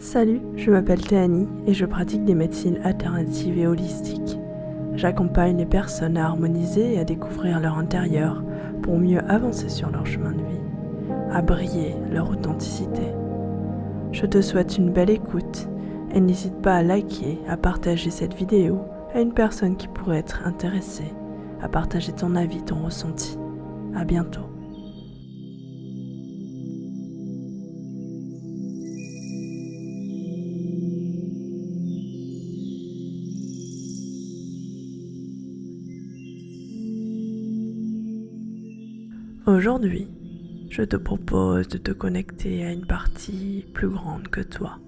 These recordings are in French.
Salut, je m'appelle Théanie et je pratique des médecines alternatives et holistiques. J'accompagne les personnes à harmoniser et à découvrir leur intérieur pour mieux avancer sur leur chemin de vie, à briller leur authenticité. Je te souhaite une belle écoute et n'hésite pas à liker, à partager cette vidéo à une personne qui pourrait être intéressée, à partager ton avis, ton ressenti. À bientôt. Aujourd'hui, je te propose de te connecter à une partie plus grande que toi.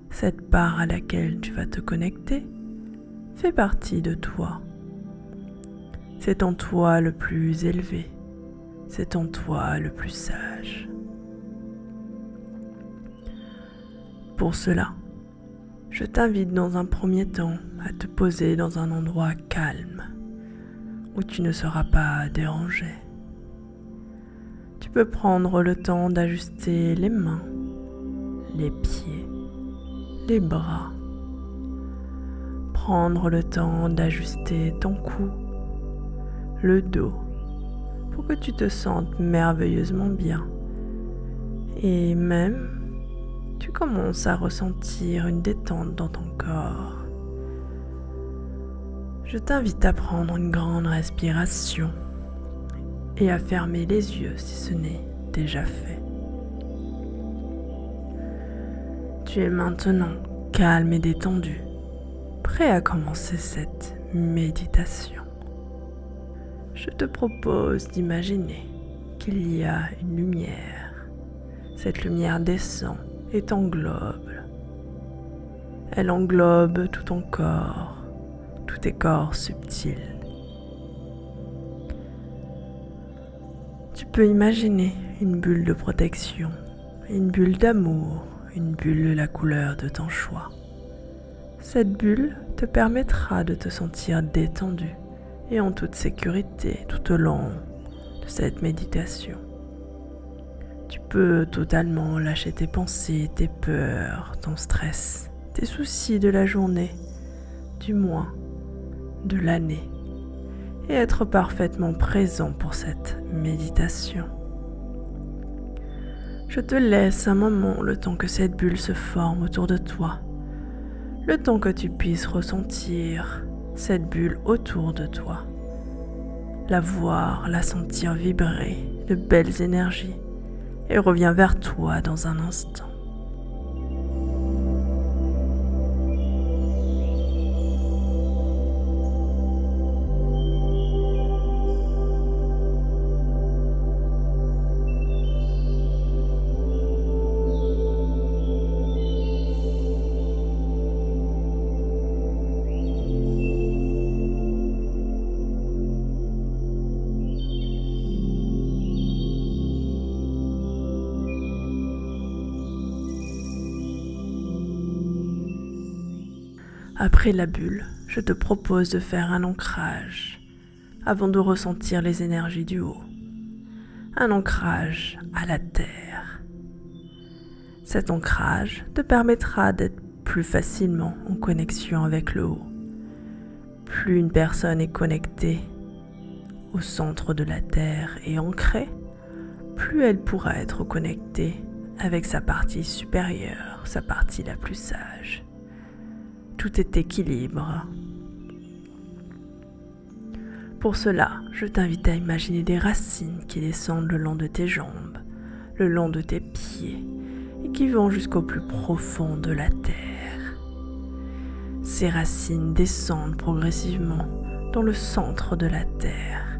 Cette part à laquelle tu vas te connecter fait partie de toi. C'est en toi le plus élevé, c'est en toi le plus sage. Pour cela, je t'invite dans un premier temps à te poser dans un endroit calme, où tu ne seras pas dérangé. Tu peux prendre le temps d'ajuster les mains, les pieds, les bras. Prendre le temps d'ajuster ton cou, le dos, pour que tu te sentes merveilleusement bien. Et même, tu commences à ressentir une détente dans ton corps. Je t'invite à prendre une grande respiration et à fermer les yeux si ce n'est déjà fait. Tu es maintenant calme et détendu, prêt à commencer cette méditation. Je te propose d'imaginer qu'il y a une lumière. Cette lumière descend et t'englobe. Elle englobe tout ton corps, tous tes corps subtils. Tu peux imaginer une bulle de protection, une bulle d'amour, une bulle de la couleur de ton choix. Cette bulle te permettra de te sentir détendu et en toute sécurité tout au long de cette méditation. Tu peux totalement lâcher tes pensées, tes peurs, ton stress, tes soucis de la journée, du mois, de l'année, et être parfaitement présent pour cette méditation. Je te laisse un moment, le temps que cette bulle se forme autour de toi, le temps que tu puisses ressentir cette bulle autour de toi, la voir, la sentir vibrer de belles énergies, et reviens vers toi dans un instant. Après la bulle, je te propose de faire un ancrage avant de ressentir les énergies du haut. Un ancrage à la terre. Cet ancrage te permettra d'être plus facilement en connexion avec le haut. Plus une personne est connectée au centre de la terre et ancrée, plus elle pourra être connectée avec sa partie supérieure, sa partie la plus sage. Tout est équilibre. Pour cela, je t'invite à imaginer des racines qui descendent le long de tes jambes, le long de tes pieds et qui vont jusqu'au plus profond de la terre. Ces racines descendent progressivement dans le centre de la terre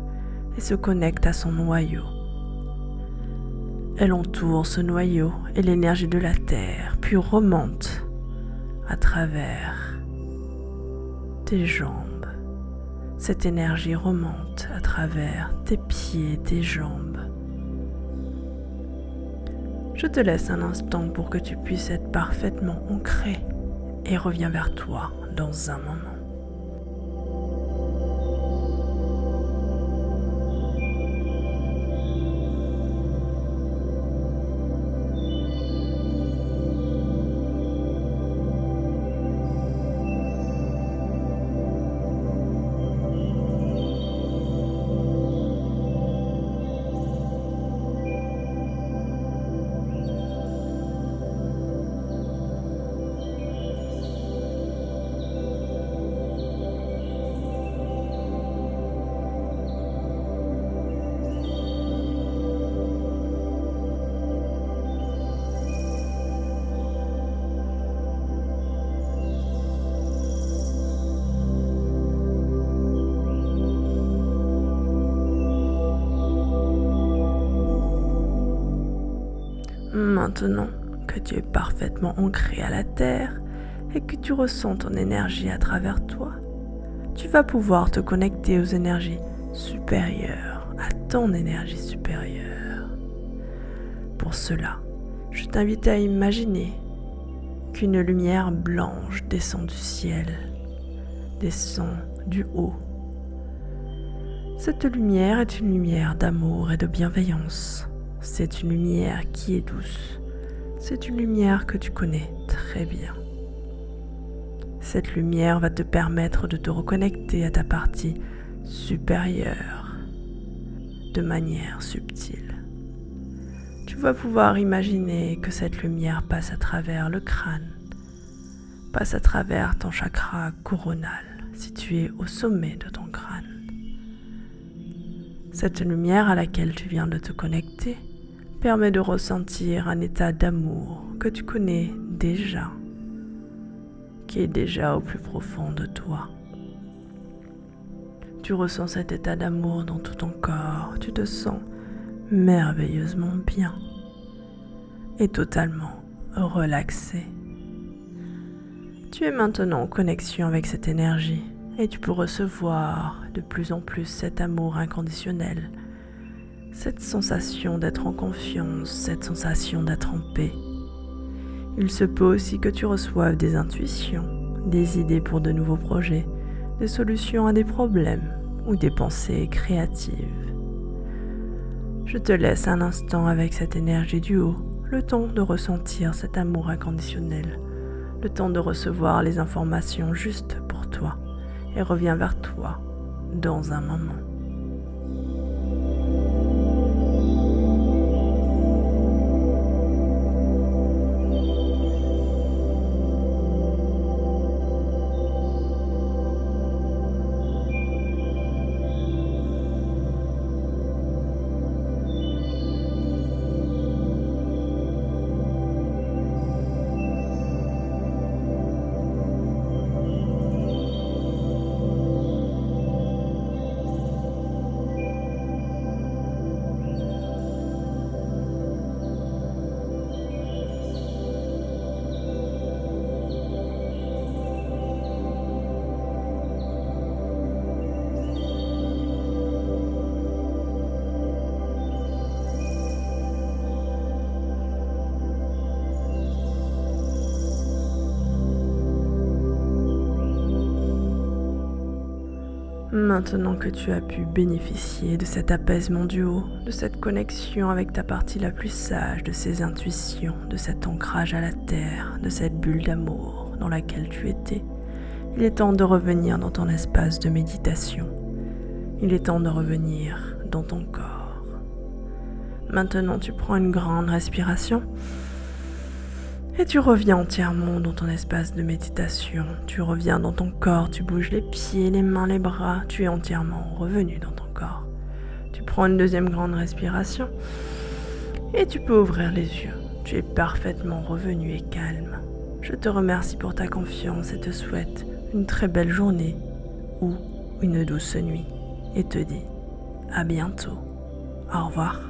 et se connectent à son noyau. Elle entoure ce noyau et l'énergie de la terre, puis remonte à travers tes jambes. Cette énergie remonte à travers tes pieds, tes jambes. Je te laisse un instant pour que tu puisses être parfaitement ancré et reviens vers toi dans un moment. Maintenant que tu es parfaitement ancré à la terre et que tu ressens ton énergie à travers toi, tu vas pouvoir te connecter aux énergies supérieures, à ton énergie supérieure. Pour cela, je t'invite à imaginer qu'une lumière blanche descend du ciel, descend du haut. Cette lumière est une lumière d'amour et de bienveillance. C'est une lumière qui est douce. C'est une lumière que tu connais très bien. Cette lumière va te permettre de te reconnecter à ta partie supérieure de manière subtile. Tu vas pouvoir imaginer que cette lumière passe à travers le crâne, passe à travers ton chakra coronal, situé au sommet de ton crâne. Cette lumière à laquelle tu viens de te connecter permet de ressentir un état d'amour que tu connais déjà, qui est déjà au plus profond de toi. Tu ressens cet état d'amour dans tout ton corps, tu te sens merveilleusement bien et totalement relaxé. Tu es maintenant en connexion avec cette énergie et tu peux recevoir de plus en plus cet amour inconditionnel, cette sensation d'être en confiance, cette sensation d'être en paix. Il se peut aussi que tu reçoives des intuitions, des idées pour de nouveaux projets, des solutions à des problèmes ou des pensées créatives. Je te laisse un instant avec cette énergie du haut, le temps de ressentir cet amour inconditionnel, le temps de recevoir les informations justes pour toi et reviens vers toi dans un moment. Maintenant que tu as pu bénéficier de cet apaisement du haut, de cette connexion avec ta partie la plus sage, de ces intuitions, de cet ancrage à la terre, de cette bulle d'amour dans laquelle tu étais, il est temps de revenir dans ton espace de méditation. Il est temps de revenir dans ton corps. Maintenant, tu prends une grande respiration et tu reviens entièrement dans ton espace de méditation. Tu reviens dans ton corps, tu bouges les pieds, les mains, les bras. Tu es entièrement revenu dans ton corps. Tu prends une deuxième grande respiration et tu peux ouvrir les yeux. Tu es parfaitement revenu et calme. Je te remercie pour ta confiance et te souhaite une très belle journée ou une douce nuit et te dis à bientôt. Au revoir.